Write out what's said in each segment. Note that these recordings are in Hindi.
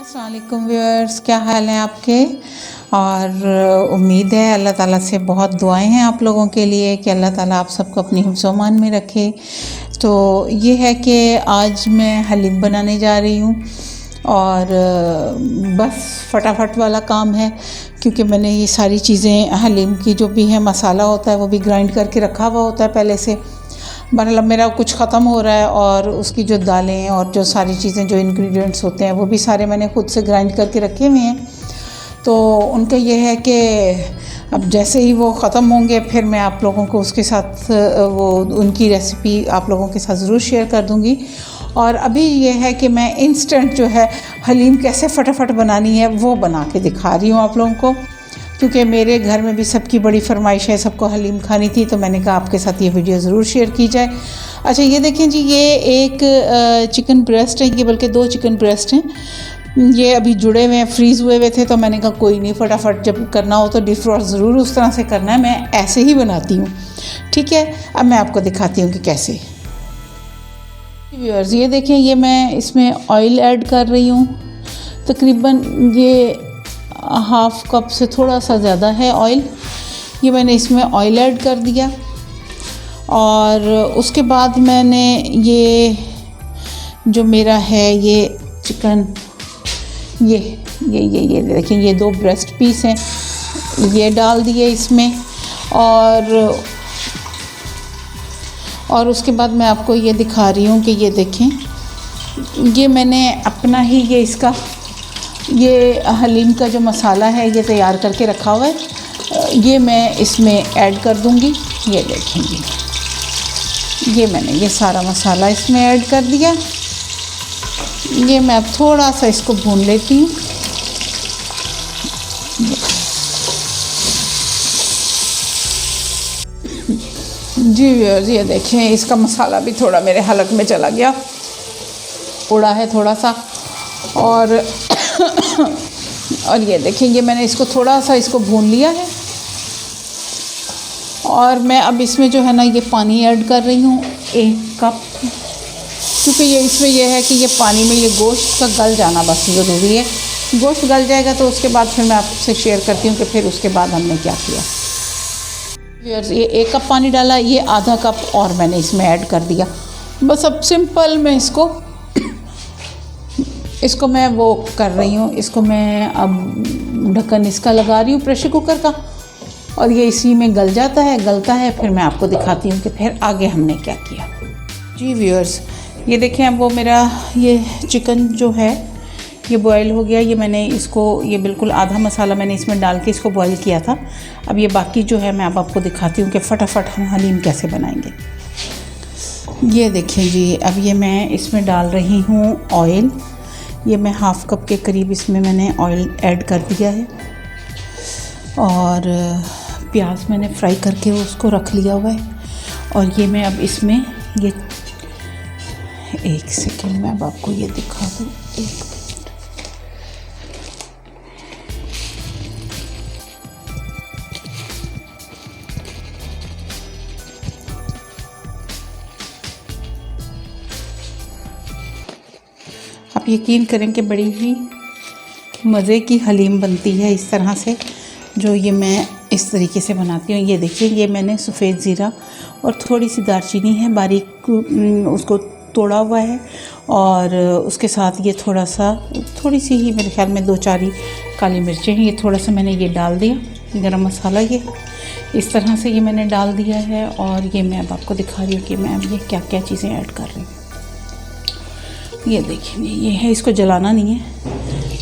अस्सलाम वालेकुम व्यूअर्स, क्या हाल है आपके। और उम्मीद है अल्लाह ताला से बहुत दुआएं हैं आप लोगों के लिए कि अल्लाह ताला आप सबको अपनी हिफ्ज़-ओ-मान में रखे। तो ये है कि आज मैं हलीम बनाने जा रही हूँ और बस फटाफट वाला काम है, क्योंकि मैंने ये सारी चीज़ें हलीम की जो भी है मसाला होता है वो भी ग्राइंड करके रखा हुआ होता है पहले से। मतलब मेरा कुछ ख़त्म हो रहा है और उसकी जो दालें और जो सारी चीज़ें जो इंग्रेडिएंट्स होते हैं वो भी सारे मैंने खुद से ग्राइंड करके रखे हुए हैं। तो उनका ये है कि अब जैसे ही वो ख़त्म होंगे फिर मैं आप लोगों को उसके साथ वो उनकी रेसिपी आप लोगों के साथ ज़रूर शेयर कर दूँगी। और अभी ये है कि मैं इंस्टेंट जो है हलीम कैसे फटाफट बनानी है वो बना के दिखा रही हूँ आप लोगों को, क्योंकि मेरे घर में भी सबकी बड़ी फरमाइश है, सबको हलीम खानी थी, तो मैंने कहा आपके साथ ये वीडियो ज़रूर शेयर की जाए। अच्छा, ये देखें जी, ये एक चिकन ब्रेस्ट है, ये बल्कि 2 चिकन ब्रेस्ट हैं। ये अभी जुड़े हुए हैं, फ्रीज़ हुए हुए थे, तो मैंने कहा कोई नहीं, फटाफट जब करना हो तो डिफ्रॉस्ट ज़रूर उस तरह से करना है। मैं ऐसे ही बनाती हूँ, ठीक है। अब मैं आपको दिखाती हूँ कि कैसे। व्यूअर्स, ये देखें, ये मैं इसमें ऑयल ऐड कर रही हूँ। तकरीबन ये हाफ़ कप से थोड़ा सा ज़्यादा है ऑयल। ये मैंने इसमें ऑयल ऐड कर दिया और उसके बाद मैंने ये जो मेरा है ये चिकन, ये देखिए, ये 2 ब्रेस्ट पीस हैं, ये डाल दिए इसमें। और उसके बाद मैं आपको ये दिखा रही हूँ कि ये देखें, ये मैंने अपना ही ये हलीम का जो मसाला है ये तैयार करके रखा हुआ है, ये मैं इसमें ऐड कर दूँगी। ये देखेंगे, ये मैंने ये सारा मसाला इसमें ऐड कर दिया। ये मैं अब थोड़ा सा इसको भून लेती हूँ। जी व्यूअर्स, ये देखें, इसका मसाला भी थोड़ा मेरे हलक में चला गया, उड़ा है थोड़ा सा। और ये देखें, ये मैंने इसको थोड़ा सा इसको भून लिया है और मैं अब इसमें जो है ना ये पानी ऐड कर रही हूँ 1 कप, क्योंकि ये इसमें ये है कि ये पानी में ये गोश्त का गल जाना बस ज़रूरी है। गोश्त गल जाएगा तो उसके बाद फिर मैं आपसे शेयर करती हूँ कि फिर उसके बाद हमने क्या किया। ये 1 कप पानी डाला, ये आधा कप और मैंने इसमें ऐड कर दिया। बस अब सिंपल मैं इसको मैं वो कर रही हूँ, इसको मैं अब ढक्कन इसका लगा रही हूँ प्रेशर कुकर का, और ये इसी में गलता है। फिर मैं आपको दिखाती हूँ कि फिर आगे हमने क्या किया। जी व्यूअर्स, ये देखें, अब वो मेरा ये चिकन जो है ये बॉयल हो गया। ये मैंने इसको, ये बिल्कुल आधा मसाला मैंने इसमें डाल के इसको बॉयल किया था। अब ये बाकी जो है मैं अब आपको दिखाती हूँ कि फटाफट हम हलीम कैसे बनाएंगे। ये देखें जी, अब ये मैं इसमें डाल रही हूँ ऑयल। ये मैं हाफ़ कप के करीब इसमें मैंने ऑयल ऐड कर दिया है और प्याज मैंने फ्राई करके उसको रख लिया हुआ है। और ये मैं अब इसमें ये 1 सेकेंड में अब आपको ये दिखा दूँ, 1 मिनट। आप यकीन करें कि बड़ी ही मज़े की हलीम बनती है इस तरह से, जो ये मैं इस तरीके से बनाती हूँ। ये देखिए, ये मैंने सफ़ेद ज़ीरा और थोड़ी सी दालचीनी है, बारीक उसको तोड़ा हुआ है, और उसके साथ ये थोड़ी सी ही मेरे ख्याल में 2-4 ही काली मिर्चें हैं, ये थोड़ा सा मैंने ये डाल दिया। गरम मसाला ये इस तरह से ये मैंने डाल दिया है। और ये मैं अब आपको दिखा रही हूँ कि मैं अब ये क्या क्या चीज़ें ऐड कर रही हूँ। ये देखिए, ये है, इसको जलाना नहीं है।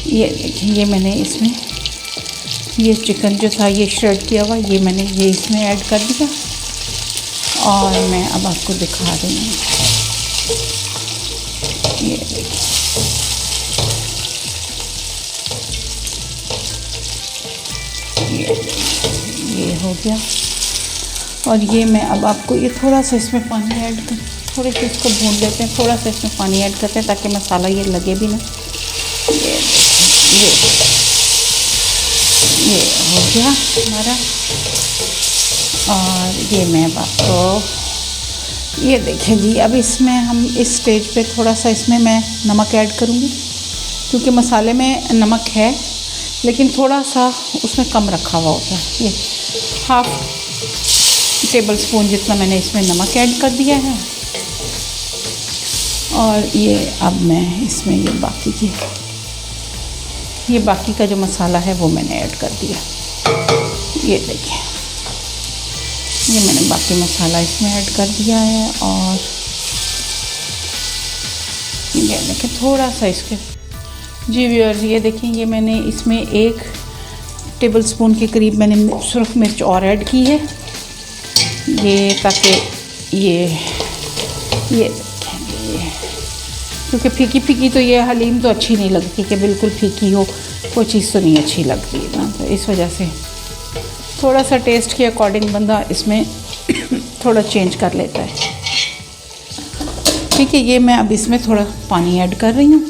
ये देखिए, ये मैंने इसमें ये चिकन जो था ये श्रेड किया हुआ, ये मैंने ये इसमें ऐड कर दिया। और मैं अब आपको दिखा रही हूँ, ये देखिए, ये हो गया। और ये मैं अब आपको ये थोड़ा सा इसमें पानी ऐड कर, थोड़े से इसको भून लेते हैं, थोड़ा सा इसमें पानी ऐड करते हैं ताकि मसाला ये लगे भी ना। ये हो गया हमारा। और ये मैं अब आपको ये देखें जी, अब इसमें हम इस स्टेज पे थोड़ा सा इसमें मैं नमक ऐड करूँगी क्योंकि मसाले में नमक है लेकिन थोड़ा सा उसमें कम रखा हुआ होता है। ये 1/2 टेबल स्पून जितना मैंने इसमें नमक ऐड कर दिया है। और ये अब मैं इसमें ये बाकी का जो मसाला है वो मैंने ऐड कर दिया। ये देखिए, ये मैंने बाकी मसाला इसमें ऐड कर दिया है। और ये देखिए थोड़ा सा इसके जी व्यूअर्स, ये देखिए ये मैंने इसमें 1 टेबल स्पून के करीब मैंने सुरख मिर्च और ऐड की है, ये ताकि ये क्योंकि फीकी फीकी तो ये हलीम तो अच्छी नहीं लगती कि बिल्कुल फीकी हो, कोई चीज़ तो नहीं अच्छी लगती है ना। तो इस वजह से थोड़ा सा टेस्ट के अकॉर्डिंग बंदा इसमें थोड़ा चेंज कर लेता है। ठीक है, ये मैं अब इसमें थोड़ा पानी ऐड कर रही हूँ।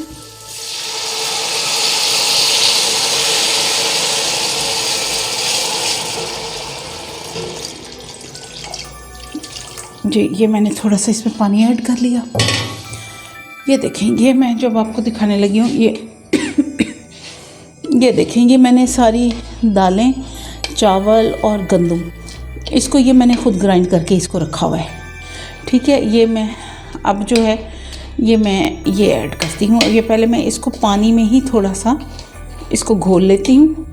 जी, ये मैंने थोड़ा सा इसमें पानी ऐड कर लिया। ये देखें, ये मैं जब आपको दिखाने लगी हूँ ये देखें, ये मैंने सारी दालें, चावल और गंदम, इसको ये मैंने ख़ुद ग्राइंड करके इसको रखा हुआ है। ठीक है, ये मैं अब जो है ये ऐड करती हूँ। ये पहले मैं इसको पानी में ही थोड़ा सा इसको घोल लेती हूँ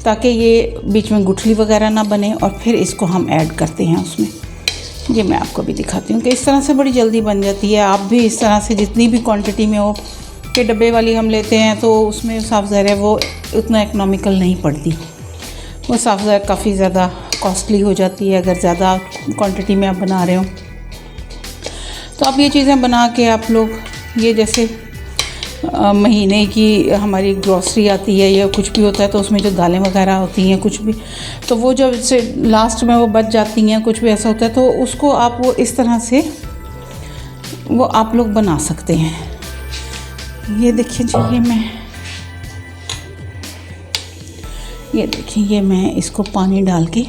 ताकि ये बीच में गुठली वगैरह ना बने, और फिर इसको हम ऐड करते हैं उसमें। ये मैं आपको भी दिखाती हूँ कि इस तरह से बड़ी जल्दी बन जाती है। आप भी इस तरह से जितनी भी क्वांटिटी में हो कि डब्बे वाली हम लेते हैं तो उसमें साफ ज़ाहिर है वो उतना इकोनॉमिकल नहीं पड़ती, वो साफ ज़ाहिर काफ़ी ज़्यादा कॉस्टली हो जाती है अगर ज़्यादा क्वांटिटी में आप बना रहे हो। तो आप ये चीज़ें बना के आप लोग, ये जैसे महीने की हमारी ग्रॉसरी आती है या कुछ भी होता है तो उसमें जो दालें वगैरह होती हैं कुछ भी, तो वो जब से लास्ट में वो बच जाती हैं, कुछ भी ऐसा होता है तो उसको आप वो इस तरह से वो आप लोग बना सकते हैं। ये देखिए जी, ये देखिए ये मैं इसको पानी डाल के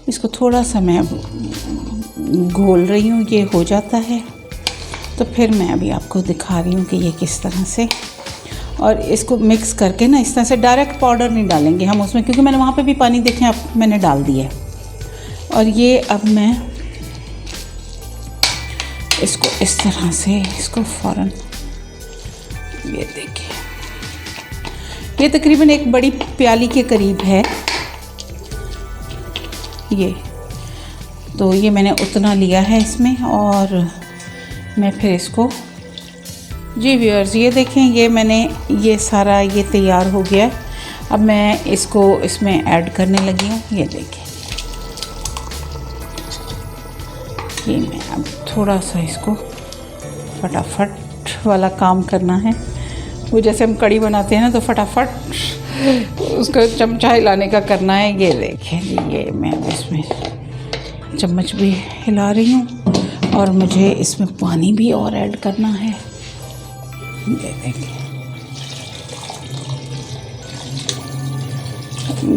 इसको थोड़ा सा मैं घोल रही हूँ। ये हो जाता है तो फिर मैं अभी आपको दिखा रही हूँ कि ये किस तरह से, और इसको मिक्स करके ना इस तरह से डायरेक्ट पाउडर नहीं डालेंगे हम उसमें, क्योंकि मैंने वहाँ पे भी पानी देखें आप मैंने डाल दिया है। और ये अब मैं इसको इस तरह से इसको फ़ौरन, ये देखिए ये तकरीबन एक बड़ी प्याली के करीब है ये, तो ये मैंने उतना लिया है इसमें। और मैं फिर इसको, जी व्यूअर्स ये देखें, ये मैंने ये सारा ये तैयार हो गया। अब मैं इसको इसमें ऐड करने लगी हूँ। ये देखें, ये मैं अब थोड़ा सा इसको फटाफट वाला काम करना है। वो जैसे हम कड़ी बनाते हैं ना तो फटाफट उसको चमचा हिलाने का करना है। ये देखें जी, ये मैं अब इसमें चम्मच भी हिला रही हूँ और मुझे इसमें पानी भी और ऐड करना है। ये देखें,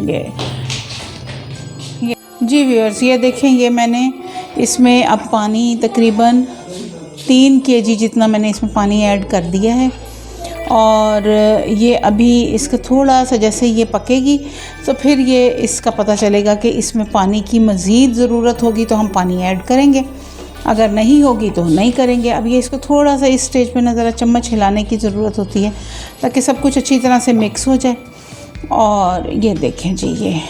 ये जी व्यूअर्स ये देखें, ये मैंने इसमें अब पानी तकरीबन 3 kg जितना मैंने इसमें पानी ऐड कर दिया है। और ये अभी इसका थोड़ा सा जैसे ये पकेगी तो फिर ये इसका पता चलेगा कि इसमें पानी की मज़ीद ज़रूरत होगी तो हम पानी ऐड करेंगे, अगर नहीं होगी तो नहीं करेंगे। अब ये इसको थोड़ा सा इस स्टेज पे ना ज़रा चम्मच हिलाने की ज़रूरत होती है ताकि सब कुछ अच्छी तरह से मिक्स हो जाए। और ये देखें जी, ये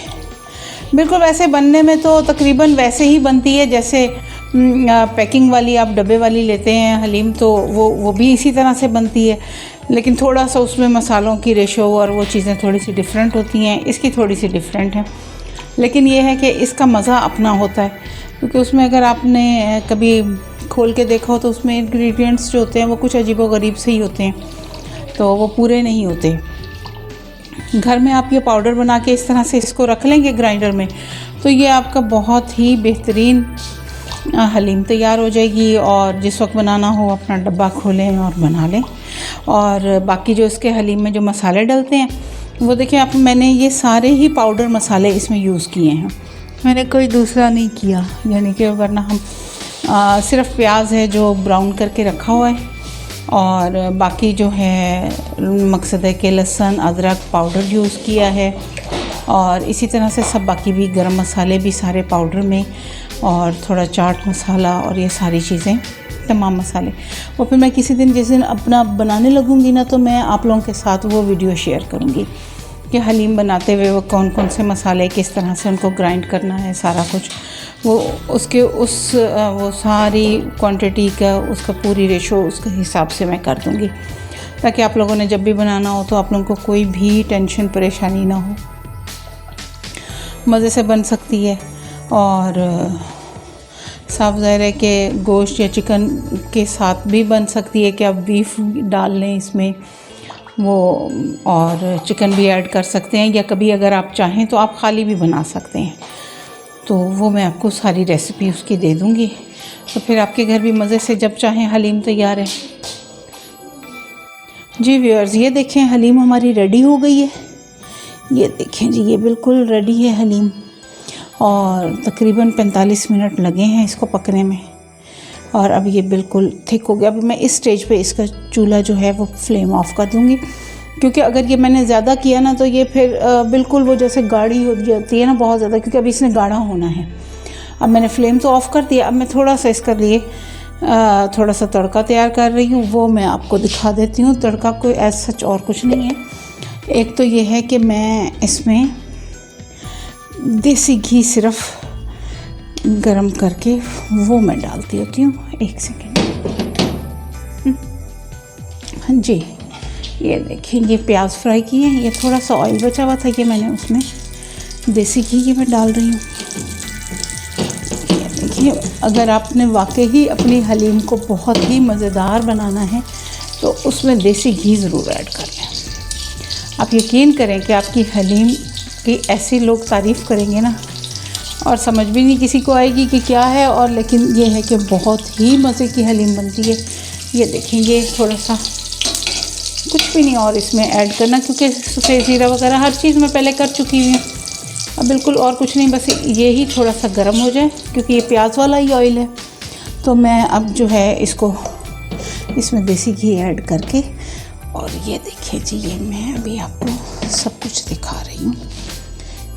बिल्कुल वैसे बनने में तो तकरीबन वैसे ही बनती है जैसे पैकिंग वाली आप डब्बे वाली लेते हैं हलीम, तो वो भी इसी तरह से बनती है, लेकिन थोड़ा सा उसमें मसालों की रेशो और वो चीज़ें थोड़ी सी डिफरेंट होती हैं, इसकी थोड़ी सी डिफरेंट है। लेकिन ये है कि इसका मज़ा अपना होता है, क्योंकि उसमें अगर आपने कभी खोल के देखा हो तो उसमें इंग्रेडिएंट्स जो होते हैं वो कुछ अजीबोगरीब से ही होते हैं, तो वो पूरे नहीं होते। घर में आप ये पाउडर बना के इस तरह से इसको रख लेंगे ग्राइंडर में तो ये आपका बहुत ही बेहतरीन हलीम तैयार हो जाएगी। और जिस वक्त बनाना हो अपना डब्बा खोलें और बना लें। और बाकी जो इसके हलीम में जो मसाले डलते हैं वो देखिए आप, मैंने ये सारे ही पाउडर मसाले इसमें यूज़ किए हैं, मैंने कोई दूसरा नहीं किया, यानी कि वरना हम सिर्फ प्याज है जो ब्राउन करके रखा हुआ है और बाकी जो है मकसद है कि लहसुन अदरक पाउडर यूज़ किया है, और इसी तरह से सब बाकी भी गरम मसाले भी सारे पाउडर में, और थोड़ा चाट मसाला और ये सारी चीज़ें तमाम मसाले। वो फिर मैं किसी दिन जिस दिन अपना बनाने लगूँगी ना, तो मैं आप लोगों के साथ वो वीडियो शेयर करूँगी कि हलीम बनाते हुए वो कौन कौन से मसाले किस तरह से उनको ग्राइंड करना है, सारा कुछ वो उसके वो सारी क्वांटिटी का उसका पूरी रेशो उसके हिसाब से मैं कर दूँगी, ताकि आप लोगों ने जब भी बनाना हो तो आप लोगों को कोई भी टेंशन परेशानी ना हो, मज़े से बन सकती है। और साफ ज़ाहिर है कि गोश्त या चिकन के साथ भी बन सकती है कि आप बीफ डाल लें इसमें वो, और चिकन भी ऐड कर सकते हैं, या कभी अगर आप चाहें तो आप खाली भी बना सकते हैं। तो वो मैं आपको सारी रेसिपी उसकी दे दूँगी, तो फिर आपके घर भी मज़े से जब चाहें हलीम तैयार है। जी व्यूअर्स, ये देखें हलीम हमारी रेडी हो गई है। ये देखें जी, ये बिल्कुल रेडी है हलीम, और तकरीबन 45 मिनट लगे हैं इसको पकने में, और अब ये बिल्कुल थिक हो गया। अभी मैं इस स्टेज पे इसका चूल्हा जो है वो फ्लेम ऑफ कर दूँगी, क्योंकि अगर ये मैंने ज़्यादा किया ना तो ये फिर बिल्कुल वो जैसे गाढ़ी हो जाती है ना बहुत ज़्यादा, क्योंकि अभी इसने गाढ़ा होना है। अब मैंने फ्लेम तो ऑफ़ कर दिया, अब मैं थोड़ा सा इसका लिए थोड़ा सा तड़का तैयार कर रही हूँ, वो मैं आपको दिखा देती हूँ। तड़का कोई एज सच और कुछ नहीं है, एक तो ये है कि मैं इसमें देसी घी सिर्फ गरम करके वो मैं डालती होती हूँ। एक सेकेंड, हाँ जी, ये देखिए ये प्याज फ्राई किए हैं, ये थोड़ा सा ऑयल बचा हुआ था, ये मैंने उसमें देसी घी ये मैं डाल रही हूँ। ये देखिए, अगर आपने वाकई अपनी हलीम को बहुत ही मज़ेदार बनाना है तो उसमें देसी घी ज़रूर ऐड कर लें। आप यकीन करें कि आपकी हलीम की ऐसी लोग तारीफ़ करेंगे ना, और समझ भी नहीं किसी को आएगी कि क्या है, और लेकिन ये है कि बहुत ही मज़े की हलीम बनती है। ये देखेंगे थोड़ा सा, कुछ भी नहीं और इसमें ऐड करना, क्योंकि सफ़ेद ज़ीरा वगैरह हर चीज़ मैं पहले कर चुकी हुई हूँ। अब बिल्कुल और कुछ नहीं, बस ये ही थोड़ा सा गर्म हो जाए, क्योंकि ये प्याज वाला ही ऑयल है। तो मैं अब जो है इसको इसमें देसी घी ऐड करके, और ये देखिए जी, ये मैं अभी आपको सब कुछ दिखा रही हूँ।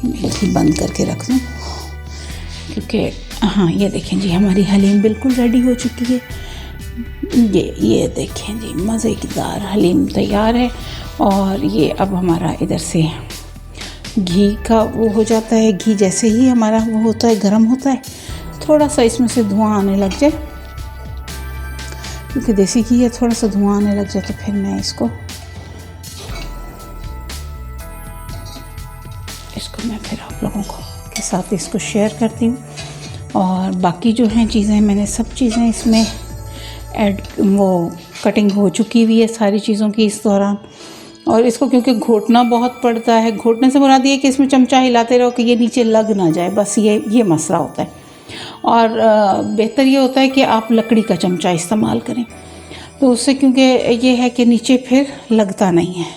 मैं घी बंद करके रख दूँ, क्योंकि हाँ ये देखें जी, हमारी हलीम बिल्कुल रेडी हो चुकी है। ये देखें जी, मज़ेदार हलीम तैयार है। और ये अब हमारा इधर से घी का वो हो जाता है, घी जैसे ही हमारा वो होता है गर्म होता है, थोड़ा सा इसमें से धुआं आने लग जाए, क्योंकि देसी घी है, थोड़ा सा धुआं आने लग जाए तो फिर मैं इसको मैं फिर आप लोगों को के साथ इसको शेयर करती हूँ। और बाकी जो हैं चीज़ें, मैंने सब चीज़ें इसमें ऐड वो कटिंग हो चुकी हुई है सारी चीज़ों की इस दौरान। और इसको क्योंकि घोटना बहुत पड़ता है, घोटने से मुराद ये कि इसमें चमचा हिलाते रहो कि ये नीचे लग ना जाए, बस ये मसला होता है। और बेहतर ये होता है कि आप लकड़ी का चमचा इस्तेमाल करें, तो उससे क्योंकि ये है कि नीचे फिर लगता नहीं है।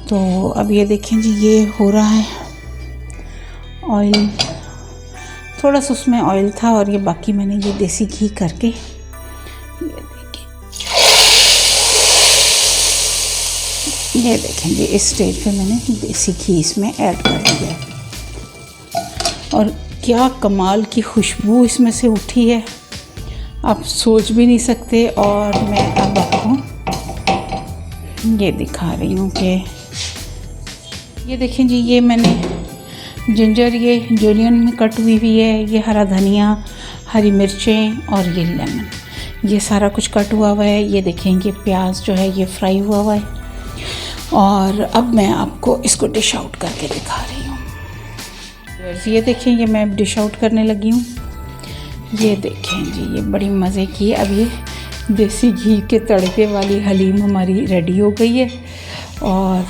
तो अब ये देखें जी, ये हो रहा है ऑयल, थोड़ा सा उसमें ऑयल था, और ये बाकी मैंने ये देसी घी करके, ये देखें जी, इस स्टेज पे मैंने देसी घी इसमें ऐड कर दिया है, और क्या कमाल की खुशबू इसमें से उठी है, आप सोच भी नहीं सकते। और मैं अब आपको ये दिखा रही हूँ कि ये देखें जी, ये मैंने जिंजर ये जूलियन में कट हुई हुई है, ये हरा धनिया, हरी मिर्चें और ये लेमन, ये सारा कुछ कट हुआ हुआ है। ये देखेंगे प्याज जो है ये फ्राई हुआ हुआ है। और अब मैं आपको इसको डिश आउट करके दिखा रही हूँ। ये देखें, ये मैं डिश आउट करने लगी हूँ। ये देखें जी, ये बड़ी मज़े की अब ये देसी घी के तड़के वाली हलीम हमारी रेडी हो गई है, और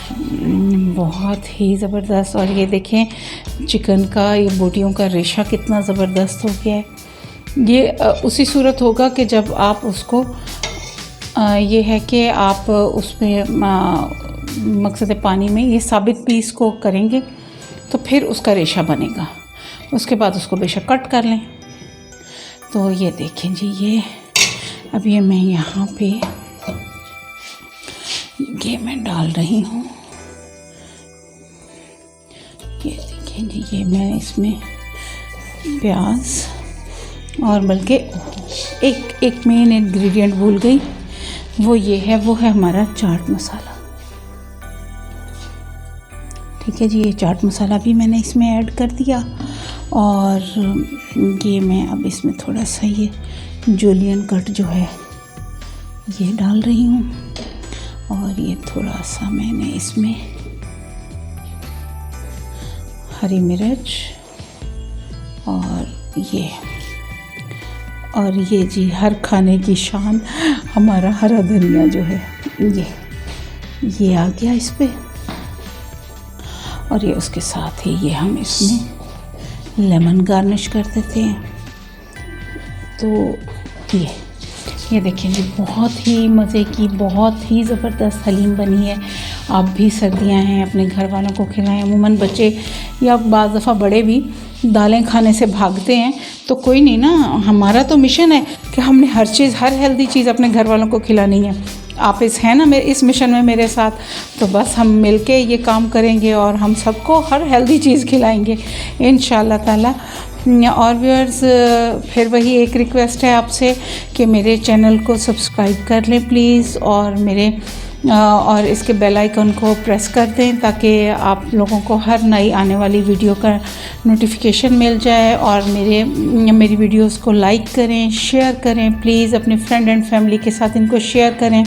बहुत ही ज़बरदस्त। और ये देखें चिकन का ये बोटियों का रेशा कितना ज़बरदस्त हो गया है। ये उसी सूरत होगा कि जब आप उसको ये है कि आप उसमें मकसद पानी में ये साबित पीस को करेंगे तो फिर उसका रेशा बनेगा, उसके बाद उसको बेशक कट कर लें। तो ये देखें जी, ये अब ये मैं यहाँ पे ये मैं डाल रही हूँ। ये देखिए जी, ये मैं इसमें प्याज और बल्कि एक मेन इंग्रेडिएंट भूल गई, वो है हमारा चाट मसाला। ठीक है जी, ये चाट मसाला भी मैंने इसमें ऐड कर दिया और ये मैं अब इसमें थोड़ा सा ये जूलियन कट जो है ये डाल रही हूँ और ये थोड़ा सा मैंने इसमें हरी मिर्च और ये जी हर खाने की शान हमारा हरा धनिया जो है ये आ गया इस पे। और ये उसके साथ ही ये हम इसमें लेमन गार्निश कर देते हैं। तो ये देखिए जी, बहुत ही मज़े की, बहुत ही ज़बरदस्त हलीम बनी है। आप भी सर्दियां हैं अपने घर वालों को खिलाएं। अमूमन बच्चे या बाज़ दफ़ा बड़े भी दालें खाने से भागते हैं, तो कोई नहीं ना, हमारा तो मिशन है कि हमने हर हेल्दी चीज़ अपने घर वालों को खिलानी है। आप हैं ना मेरे इस मिशन में मेरे साथ, तो बस हम मिलके ये काम करेंगे और हम सबको हर हेल्दी चीज़ खिलाएंगे इंशाल्लाह ताला। और व्यूअर्स, फिर वही एक रिक्वेस्ट है आपसे कि मेरे चैनल को सब्सक्राइब कर लें प्लीज़, और इसके बेल आइकन को प्रेस कर दें ताकि आप लोगों को हर नई आने वाली वीडियो का नोटिफिकेशन मिल जाए। और मेरी वीडियोस को लाइक करें, शेयर करें प्लीज़, अपने फ्रेंड एंड फैमिली के साथ इनको शेयर करें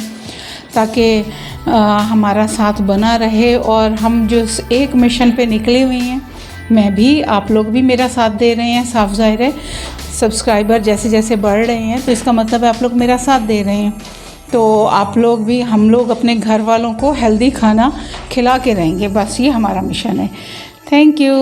ताकि हमारा साथ बना रहे। और हम जो एक मिशन पे निकले हुए हैं, मैं भी, आप लोग भी मेरा साथ दे रहे हैं। साफ ज़ाहिर है सब्सक्राइबर जैसे जैसे बढ़ रहे हैं तो इसका मतलब है आप लोग मेरा साथ दे रहे हैं। तो आप लोग भी, हम लोग अपने घर वालों को हेल्दी खाना खिला के रहेंगे, बस ये हमारा मिशन है। Thank you.